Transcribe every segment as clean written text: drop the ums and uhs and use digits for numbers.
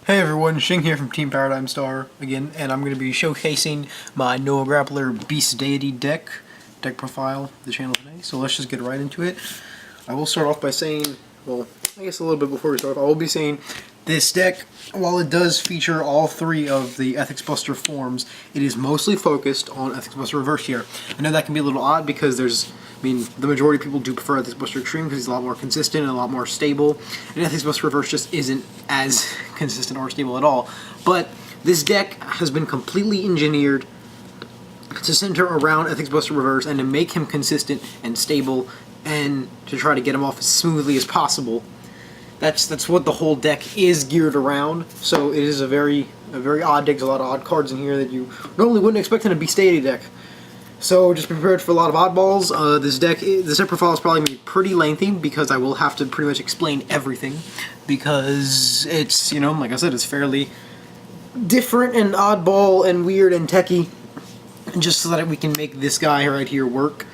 Hey everyone, Sheng here from Team Paradigm Star again, and I'm going to be showcasing my Noah Grappler Beast Deity deck profile of the channel today. So let's just get right into it. I will start off by saying, well, I guess a little bit before we start off, I will be saying this deck, while it does feature all three of the Ethics Buster forms, it is mostly focused on Ethics Buster Reverse here. I know that can be a little odd because the majority of people do prefer Ethics Buster Extreme because he's a lot more consistent and a lot more stable, and Ethics Buster Reverse just isn't as consistent or stable at all. But this deck has been completely engineered to center around Ethics Buster Reverse and to make him consistent and stable and to try to get him off as smoothly as possible. That's what the whole deck is geared around. So it is a very odd deck. There's a lot of odd cards in here that you normally wouldn't expect in a Beast Deity deck. So just be prepared for a lot of oddballs. This deck profile is probably going to be pretty lengthy because I will have to pretty much explain everything because it's, like I said, it's fairly different and oddball and weird and techy, just so that we can make this guy right here work.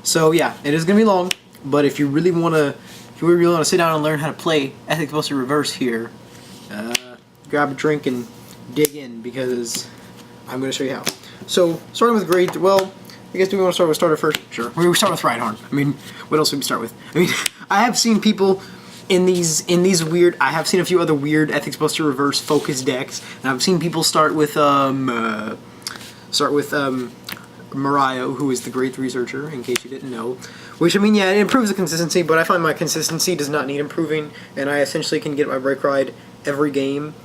So yeah, it is going to be long, but if you really want to sit down and learn how to play Ethics Buster Reverse here, grab a drink and dig in because I'm going to show you how. So starting with grade, well, I guess do we want to start with starter first? Sure. We start with Reinhardt. I mean, what else would we start with? I mean, I have seen people in these weird. I have seen a few other weird Ethics Buster Reverse focus decks, and I've seen people start with Mariah, who is the grade 3 searcher, in case you didn't know. Which, I mean, yeah, it improves the consistency, but I find my consistency does not need improving, and I essentially can get my break ride every game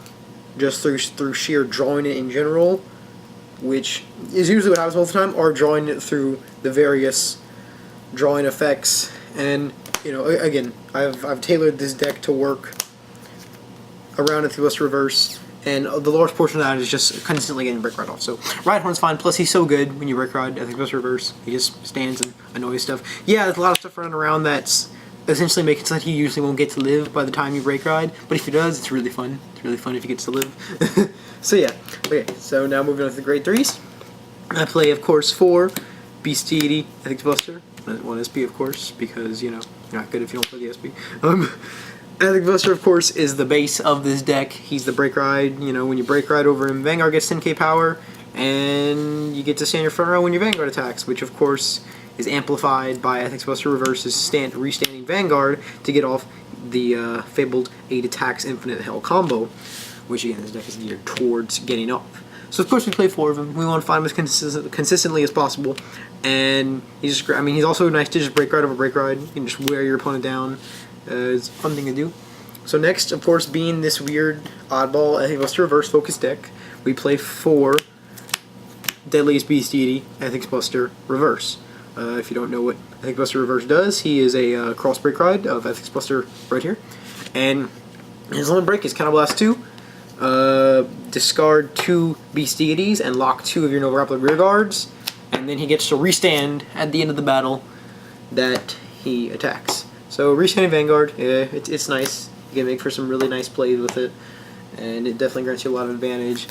just through sheer drawing it in general, which is usually what happens most of the time, or drawing it through the various drawing effects. And, again, I've tailored this deck to work around Ethics Buster Reverse, and the large portion of that is just consistently getting break ride off. So Reinhardt's fine, plus he's so good when you break ride Ethics Buster Reverse. He just stands and annoys stuff. Yeah, there's a lot of stuff running around that's essentially making it so that he usually won't get to live by the time you break ride, but if he does, it's really fun. It's really fun if he gets to live. So yeah, okay, so now moving on to the grade 3s. I play, of course, 4 Beast Deity Ethics Buster. 1 SP, of course, because, you're not good if you don't play the SP. Ethics Buster, of course, is the base of this deck. He's the break ride. When you break ride over him, Vanguard gets 10k power, and you get to stand your front row when your Vanguard attacks, which, of course, is amplified by Ethics Buster Reverse's restanding Vanguard to get off the fabled 8 attacks infinite hell combo, which again this deck is geared towards getting off. So of course we play 4 of him. We want to find him as consistently as possible, and he's also nice to just break ride over break ride. You can just wear your opponent down. It's a fun thing to do. So next, of course, being this weird oddball Ethics Buster Reverse focus deck, we play 4 Deadliest Beast Deity Ethics Buster Reverse. If you don't know what Ethics Buster Reverse does, he is a cross break ride of Ethics Buster right here. And his limit break is Counterblast 2, discard 2 Beast Deities and lock 2 of your Nova Grappler rear guards, and then he gets to restand at the end of the battle that he attacks. So restanding Vanguard, it's nice. You can make for some really nice plays with it, and it definitely grants you a lot of advantage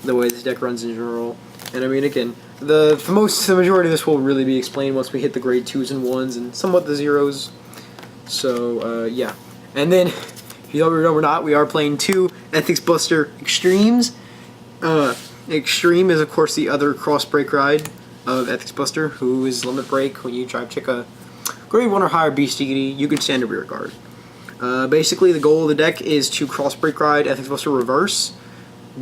the way this deck runs in general. And I mean, again, the majority of this will really be explained once we hit the grade 2s and 1s and somewhat the 0s. So yeah, and then if you don't remember, not we are playing 2 Ethics Buster Extremes. Extreme is of course the other cross break ride of Ethics Buster, who is limit break when you try to check a grade 1 or higher Beast Deity. You can stand a rear guard. Basically, the goal of the deck is to cross break ride Ethics Buster Reverse,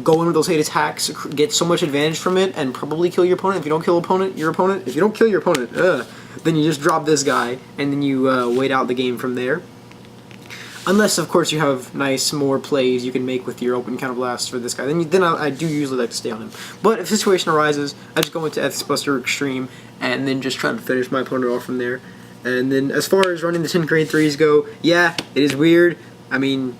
go in with those 8 attacks, get so much advantage from it, and probably kill your opponent. If you don't kill your opponent, if you don't kill your opponent, then you just drop this guy, and then you wait out the game from there. Unless, of course, you have more plays you can make with your open counterblast for this guy. Then I do usually like to stay on him. But if a situation arises, I just go into Ethics Buster Extreme, and then just try to finish my opponent off from there. And then as far as running the 10 grade 3s go, yeah, it is weird. I mean,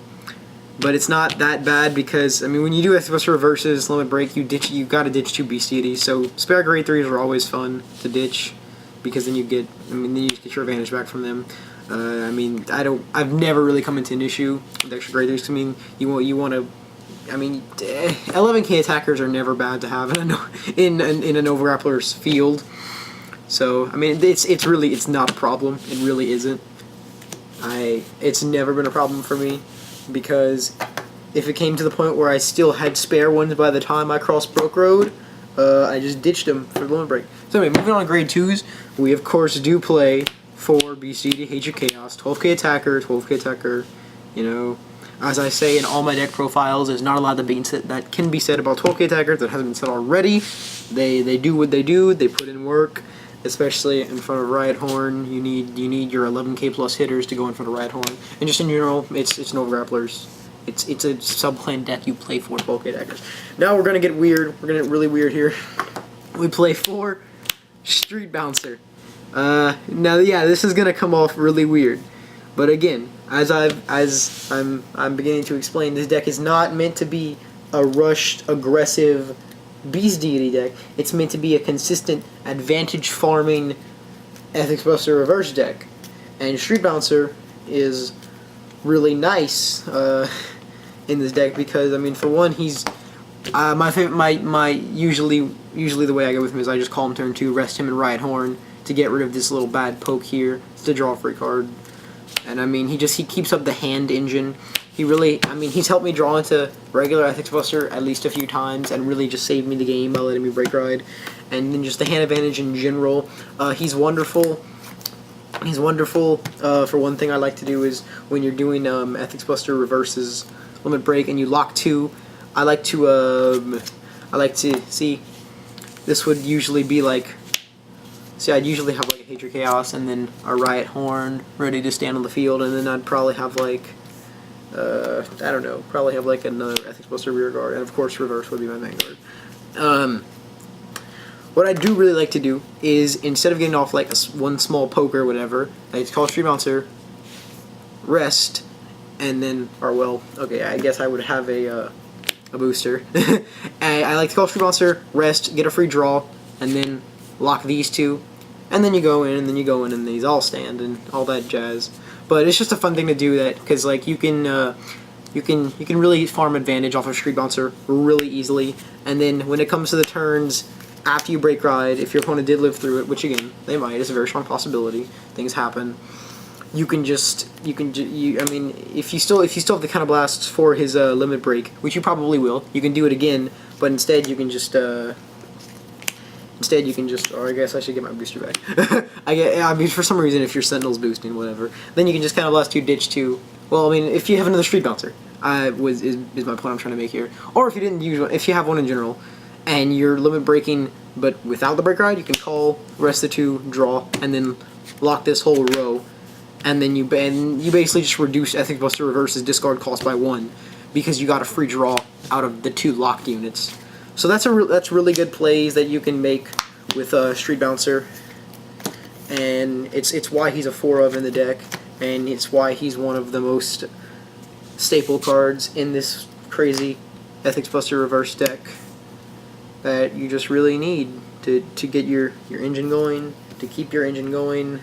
but it's not that bad because, I mean, when you do Ethics Buster Reverses, limit break, you gotta ditch 2 Beast Deities. So spare grade 3s are always fun to ditch because then you get your advantage back from them. I mean, I've never really come into an issue with extra grade 3s. I mean, you want to. I mean, 11k attackers are never bad to have in a Nova Grappler's field. So I mean, it's not a problem. It really isn't. It's never been a problem for me because if it came to the point where I still had spare ones by the time I crossed Broke Road, I just ditched them for the limit break. So anyway, moving on to grade 2s, we of course do play 4 Beast Deity, Hate Your Chaos, 12k attacker, 12k attacker, you know. As I say in all my deck profiles, there's not a lot that can be said about 12k attackers that hasn't been said already. They do what they do, they put in work, especially in front of Riot Horn. You need your 11k plus hitters to go in front of Riot Horn. And just in general, it's no grapplers. It's a subclan deck you play for 12k attackers. Now we're gonna get weird. We're gonna get really weird here. We play 4 Street Bouncer. Now yeah, this is gonna come off really weird. But again, as I'm beginning to explain, this deck is not meant to be a rushed, aggressive Beast Deity deck. It's meant to be a consistent advantage farming Ethics Buster reverse deck. And Street Bouncer is really nice in this deck because, I mean, for one, he's my favorite. Usually the way I go with him is I just call him turn 2, rest him in Riot Horn to get rid of this little bad poke here to draw a free card. And I mean, he keeps up the hand engine. He's helped me draw into regular Ethics Buster at least a few times and really just saved me the game by letting me break ride. And then just the hand advantage in general. He's wonderful. He's wonderful. For one thing I like to do is when you're doing Ethics Buster reverses limit break and you lock 2, I like to see, this would usually be like, see, I'd usually have like a Hate Your Chaos and then a Riot Horn ready to stand on the field, and then I'd probably have like, I don't know, probably have like another Ethics Buster rear guard, and of course reverse would be my main guard. What I do really like to do is, instead of getting off like one small poke or whatever, I call Street Bouncer, rest, and then, or well, okay, I guess I would have a booster. And I like to call Street Bouncer, rest, get a free draw, and then lock these 2, and then you go in, and then you go in, and these all stand, and all that jazz. But it's just a fun thing to do that, because like you can really farm advantage off of Street Bouncer really easily, and then when it comes to the turns after you break ride, if your opponent did live through it, which again they might, it's a very strong possibility, things happen. I mean, if you still have the counter blasts for his limit break, which you probably will, you can do it again, but instead you can just or I guess I should get my booster back. I mean, for some reason, if your Sentinel's boosting, whatever, then you can just kind of blast 2, ditch 2. Well, I mean, if you have another Street Bouncer, is my point I'm trying to make here. Or if you didn't use one, if you have one in general, and you're limit breaking, but without the break ride, you can call, rest the 2, draw, and then lock this whole row, and then you basically just reduce Ethics Buster Reverse's discard cost by 1, because you got a free draw out of the 2 locked units. So that's really good plays that you can make with Street Bouncer, and it's why he's a 4 of in the deck, and it's why he's one of the most staple cards in this crazy Ethics Buster Reverse deck that you just really need to get your engine going, to keep your engine going,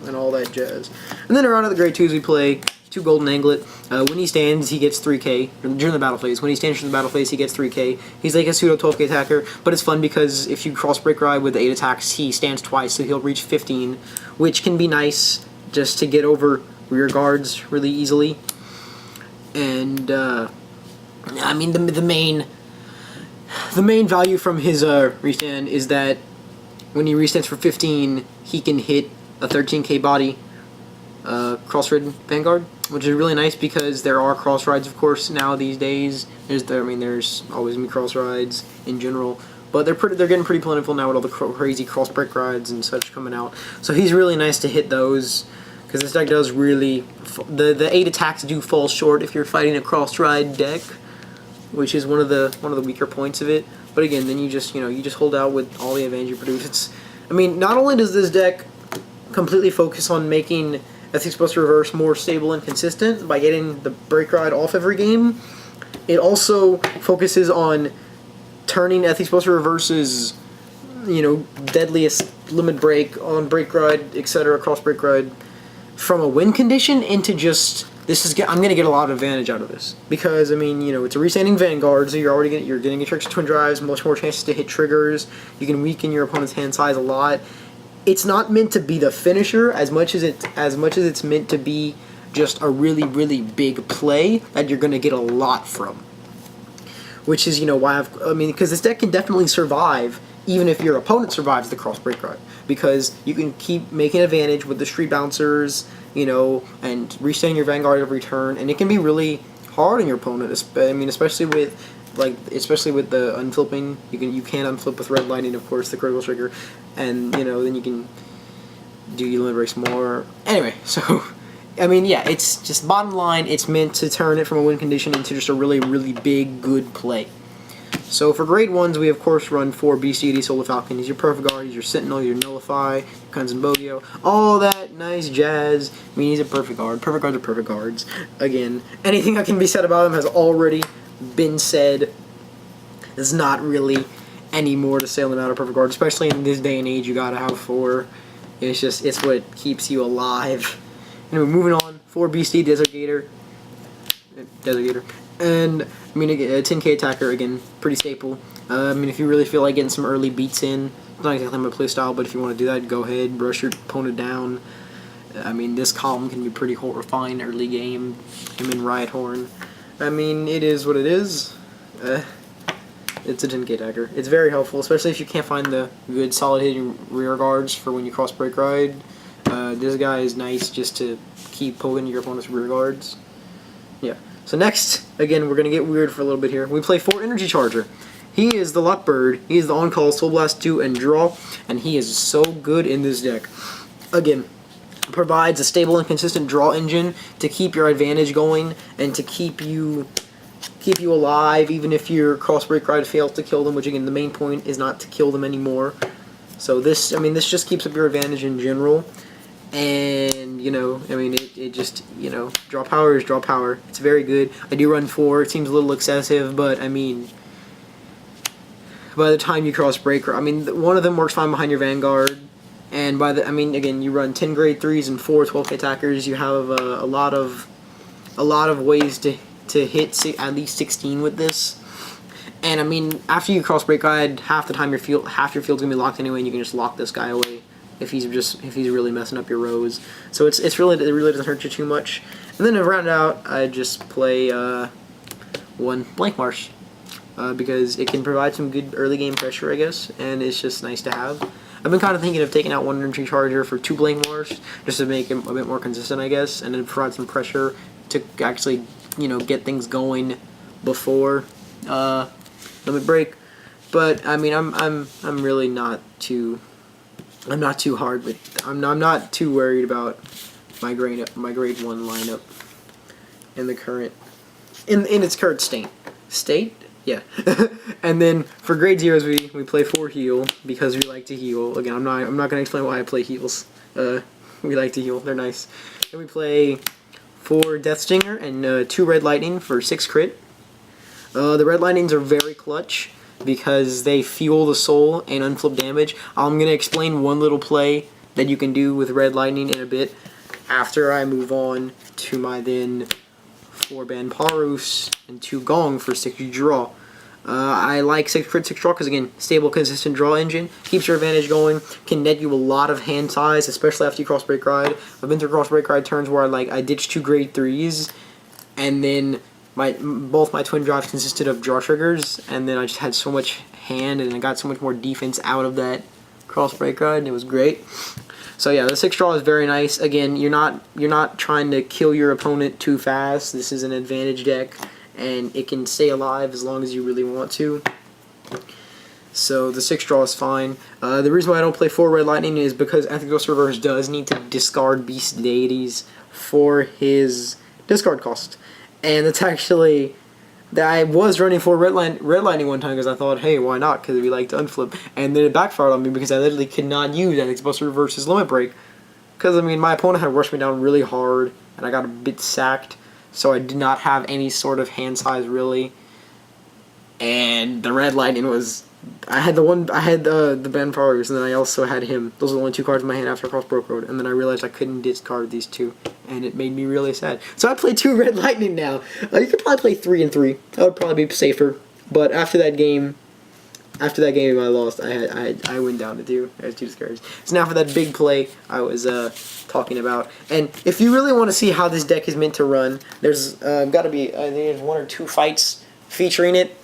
and all that jazz. And then around at the grade 2s we play 2 Golden Anglet. When he stands, he gets 3k during the battle phase. When he stands during the battle phase, he gets 3k. He's like a pseudo 12k attacker, but it's fun because if you cross break ride with the 8 attacks, he stands twice, so he'll reach 15, which can be nice just to get over rear guards really easily. And I mean, the main value from his restand is that when he restands for 15, he can hit a 13k body cross-ridden Vanguard, which is really nice because there are cross rides, of course, now these days. There's always gonna be cross rides in general, but they're getting pretty plentiful now with all the crazy cross break rides and such coming out. So he's really nice to hit those because this deck does really the 8 attacks do fall short if you're fighting a cross ride deck, which is one of the weaker points of it. But again, then you just hold out with all the advantage you produce. I mean, not only does this deck completely focus on making Ethics Buster Reverse more stable and consistent by getting the break ride off every game, it also focuses on turning Ethics Buster Reverse's, deadliest limit break on break ride, etc., cross break ride, from a win condition into just, I'm going to get a lot of advantage out of this. Because, I mean, it's a restanding Vanguard, so you're getting a tricks twin drives, much more chances to hit triggers, you can weaken your opponent's hand size a lot. It's not meant to be the finisher as much as it's meant to be just a really, really big play that you're going to get a lot from. Which is, why because this deck can definitely survive even if your opponent survives the cross-break ride. Because you can keep making advantage with the Street Bouncers, and resetting your Vanguard every turn, and it can be really hard on your opponent. Especially with the unflipping. You can unflip with Red Lightning, of course, the critical trigger, and then you can do your limit breaks more. Anyway, so it's just bottom line. It's meant to turn it from a win condition into just a really, really big, good play. So for grade 1s, we of course run 4 Beast Deity, Solar Falcon. He's your Perfect Guard, he's your Sentinel, your Nullify, your Kunzen Bogio, all that nice jazz. He's a Perfect Guard. Perfect Guards are Perfect Guards. Again, anything that can be said about him has already been said. There's not really any more to say on the matter of Perfect Guard, especially in this day and age. You gotta have 4. It's what keeps you alive. Anyway, moving on. 4 Beastie, Desert Gator. And, a 10k attacker, again, pretty staple. If you really feel like getting some early beats in, it's not exactly my playstyle, but if you want to do that, go ahead, rush your opponent down. This column can be pretty horrifying early game. Him and Riot Horn. It is what it is. It's a 10k attacker. It's very helpful, especially if you can't find the good solid hitting rear guards for when you cross break ride. This guy is nice just to keep poking your opponent's rear guards. Yeah. So next, again, we're going to get weird for a little bit here. We play 4 Energy Charger. He is the Luck Bird. He is the on-call Soul Blast 2 and draw, and he is so good in this deck. Again, provides a stable and consistent draw engine to keep your advantage going and to keep you alive, even if your cross-break ride fails to kill them, which again, the main point is not to kill them anymore. So this just keeps up your advantage in general. And, it just, draw power is draw power. It's very good. I do run 4. It seems a little excessive, but, by the time you cross break, one of them works fine behind your Vanguard. And again, you run 10 grade 3s and 4 12k attackers. You have a lot of ways to hit at least 16 with this. And, after you cross break ride, half your field's gonna be locked anyway, and you can just lock this guy away if he's really messing up your rows. So it really doesn't hurt you too much. And then to round out, I just play 1 Blank Marsh because it can provide some good early game pressure, I guess, and it's just nice to have. I've been kind of thinking of taking out 1 Energy Charger for 2 Blank Marsh just to make him a bit more consistent, I guess, and then provide some pressure to actually get things going before limit break. But I'm really not too. I'm not too hard with. I'm not too worried about my grade 1 lineup in its current state. Yeah. And then for grade 0s we play 4 heal because we like to heal. Again, I'm not gonna explain why I play heals. We like to heal. They're nice. And we play 4 Death Stinger and 2 Red Lightning for 6 crit. The Red Lightnings are very clutch because they fuel the soul and unflip damage. I'm going to explain one little play that you can do with Red Lightning in a bit after I move on to my then 4 Banparus and 2 Gong for 6 draw. I like 6 crit 6 draw because, again, stable, consistent draw engine, keeps your advantage going, can net you a lot of hand size, especially after you cross break ride. I've been through cross break ride turns where I ditched 2 grade 3s, and then both my twin drives consisted of draw triggers, and then I just had so much hand, and I got so much more defense out of that cross break ride, and it was great. So yeah, the 6 draw is very nice. Again, you're not trying to kill your opponent too fast. This is an advantage deck, and it can stay alive as long as you really want to. So the 6 draw is fine. The reason why I don't play 4 Red Lightning is because Anthropos Reverse does need to discard Beast Deities for his discard cost. And it's actually, I was running 4 Red Lightning one time because I thought, hey, why not? Because we like to unflip. And then it backfired on me because I literally could not use Anthropos Reverse's limit break. Because, my opponent had rushed me down really hard, and I got a bit sacked. So I did not have any sort of hand size, really. And the Red Lightning was, I had the Banfarus, and then I also had him. Those are the only 2 cards in my hand after Cross Broke Road. And then I realized I couldn't discard these 2. And it made me really sad. So I play 2 Red Lightning now. You could probably play 3 and 3. That would probably be safer. But after that game, after that game I lost, I went down to 2. I was too discouraged. So now for that big play I was talking about. And if you really want to see how this deck is meant to run, there's got to be, I think there's 1 or 2 fights featuring it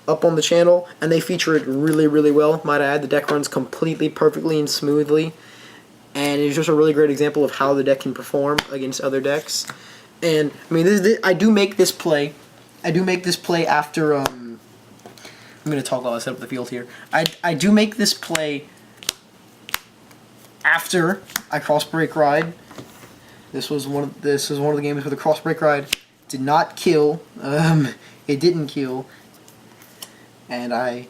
up on the channel, and they feature it really, really well. Might I add, the deck runs completely, perfectly, and smoothly. And it's just a really great example of how the deck can perform against other decks. And I mean, I do make this play. I do make this play after. I'm gonna talk while I set up the field here. I do make this play after I Crossbreak Ride. This was one of the games where the Crossbreak Ride did not kill. It didn't kill. And I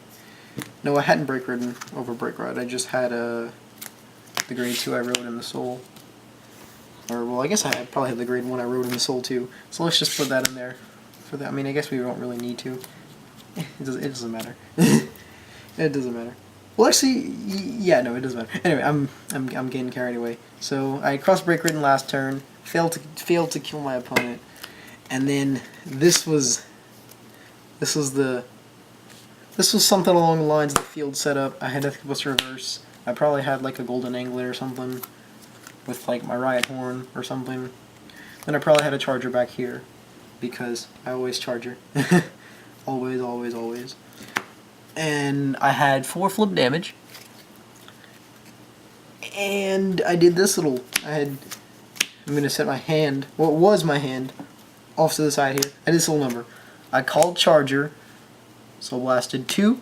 hadn't break ridden over break ride. I just had the grade 2 I rode in the soul. Or well, I guess I probably had the grade 1 I rode in the soul too. So let's just put that in there. For that, I mean, I guess we don't really need to. It doesn't matter. It doesn't matter. Well, actually, yeah, no, it doesn't matter. Anyway, I'm getting carried away. So I cross break ridden last turn, failed to kill my opponent, and then this was something along the lines of the field setup. I had Ethic Buster Reverse. I probably had like a Golden Angler or something with like my Riot Horn or something. Then I probably had a Charger back here because I always Charger. Always, always, always. And I had 4 flip damage. And I did this little, I'm going to set my hand, what was my hand, off to the side here. I did this little number. I called Charger, so blasted 2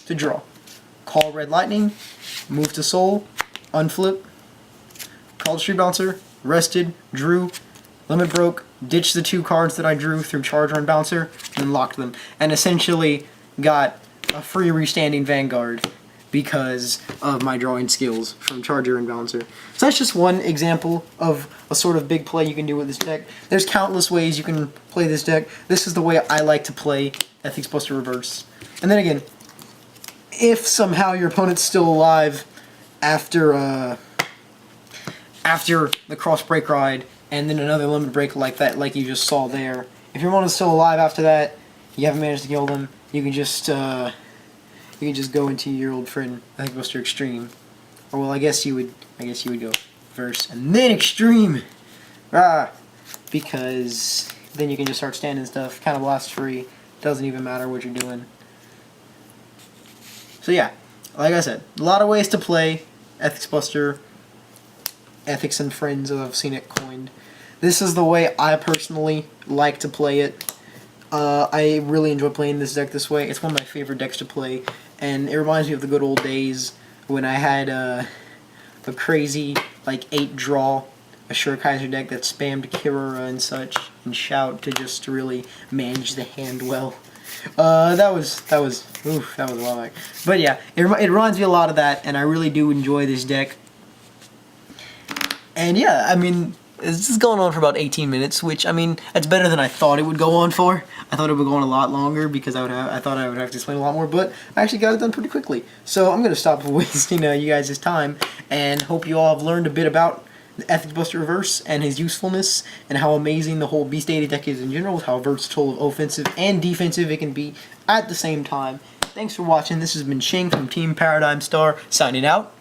to draw. Call Red Lightning, move to Soul, unflip, called Street Bouncer, rested, drew, limit broke, ditched the 2 cards that I drew through Charger and Bouncer, and locked them. And essentially got a free restanding Vanguard because of my drawing skills from Charger and Bouncer. So that's just one example of a sort of big play you can do with this deck. There's countless ways you can play this deck. This is the way I like to play Ethics Buster Reverse. And then again, if somehow your opponent's still alive after the cross break ride and then another limit break like that, like you just saw there, if your opponent's still alive after that, you haven't managed to kill them, you can just go into your old friend Ethics Buster Extreme, or well, I guess you would go Verse and then Extreme, because then you can just start standing stuff, kind of blast free. Doesn't even matter what you're doing. So yeah, like I said, a lot of ways to play Ethics Buster, Ethics and Friends as I've seen it coined. This is the way I personally like to play it. I really enjoy playing this deck this way. It's one of my favorite decks to play, and it reminds me of the good old days when I had a crazy like 8-draw Assure Kaiser deck that spammed Kirura and such, and Shout to just really manage the hand well. That was a while back. But yeah, it reminds me a lot of that, and I really do enjoy this deck. And yeah, I mean, this is going on for about 18 minutes, which, I mean, that's better than I thought it would go on for. I thought it would go on a lot longer because I thought I would have to explain a lot more, but I actually got it done pretty quickly. So I'm going to stop wasting you guys' time, and hope you all have learned a bit about the Ethics Buster Reverse and his usefulness, and how amazing the whole Beast Deity deck is in general, with how versatile, offensive, and defensive it can be at the same time. Thanks for watching. This has been Sheng from Team Paradigm Star, signing out.